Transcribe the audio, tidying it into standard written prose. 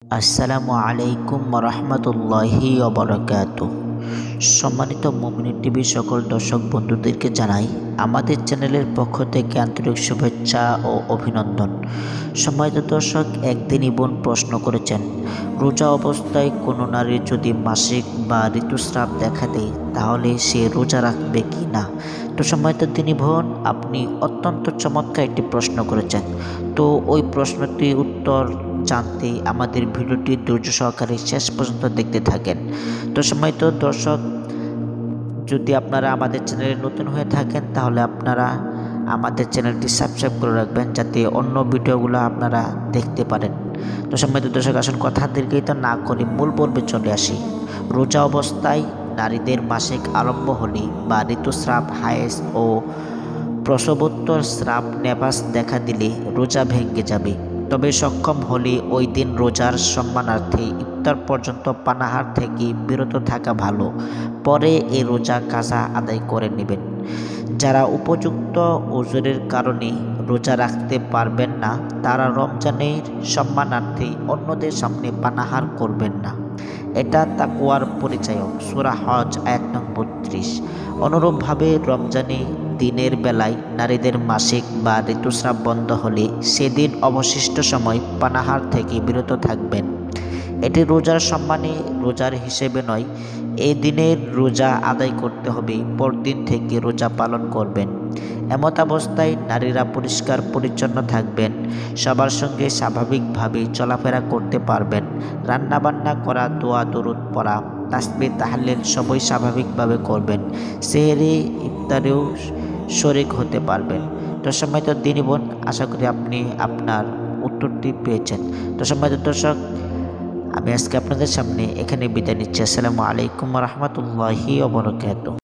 আসসালামু আলাইকুম রহমতুল্লাহি ওয়াবারাকাতুহু। সম্মানিত মুমিন টিভি সকল দর্শক বন্ধুদেরকে জানাই আমাদের চ্যানেলের পক্ষ থেকে আন্তরিক শুভেচ্ছা ও অভিনন্দন। সম্মানিত দর্শক, একদিনই বোন প্রশ্ন করেছেন, রোজা অবস্থায় কোনো নারীর যদি মাসিক বা ঋতুস্রাব দেখা দেয় তাহলে সে রোজা রাখবে কি না। তো সম্মানিত দিনী বোন, আপনি অত্যন্ত চমৎকার একটি প্রশ্ন করেছেন। তো ওই প্রশ্নটির উত্তর জানতে আমাদের ভিডিওটি ধৈর্য সহকারে শেষ পর্যন্ত দেখতে থাকেন। তো সম্মানিত দর্শক, যদি আপনারা আমাদের চ্যানেলে নতুন হয়ে থাকেন তাহলে আপনারা আমাদের চ্যানেলটি সাবস্ক্রাইব করে রাখবেন যাতে অন্য ভিডিওগুলো আপনারা দেখতে পারেন। তো সম্মানিত দর্শক, আসুন কথা দীর্ঘায়িত না করে মূল পর্বে চলে আসি। রোজা অবস্থায় নারীদের মাসিক আরম্ভ হলে বা ঋতুস্রাব, হায়েজ ও প্রসবোত্তর স্রাব, নেপাস দেখা দিলে রোজা ভেঙে যাবে। তবে সক্ষম হলে ওই দিন রোজার সম্মানার্থে ইফতার পর্যন্ত পানাহার থেকে বিরত থাকা ভালো। পরে এই রোজা কাজা আদায় করে নেবেন। যারা উপযুক্ত ওজরের কারণে রোজা রাখতে পারবেন না তারা রমজানের সম্মানার্থে অন্যদের সামনে পানাহার করবেন না। এটা তাকওয়ার পরিচায়ক। সূরা হজ আয়াত নং ৩২। অনুরূপভাবে রমজানে দিনের বেলায় নারীদের মাসিক বা ঋতুস্রাব বন্ধ হলে সেদিন অবশিষ্ট সময় পানাহার থেকে বিরত থাকবেন। এটি রোজার সম্মানে, রোজার হিসেবে নয়। এই দিনের রোজা আদায় করতে হবে, পরদিন থেকে রোজা পালন করবেন। এমত অবস্থায় নারীরা পরিষ্কার পরিচ্ছন্ন থাকবেন, সবার সঙ্গে স্বাভাবিকভাবে চলাফেরা করতে পারবেন, রান্নাবান্না করা, দোয়া দরুদ পড়া, তাসবিহ তাহলিল সবই স্বাভাবিকভাবে করবেন। সেহরি ইফতারেও শরিক হতে পারবেন। তো সম্মানিত দিনী বোন, আশা করি আপনি আপনার উত্তরটি পেয়েছেন। তো সম্মানিত দর্শক, আমি আজকে আপনাদের সামনে এখানে বিদায় নিচ্ছি। আসসালামু আলাইকুম রহমতুল্লাহি ওয়া বারাকাতুহু।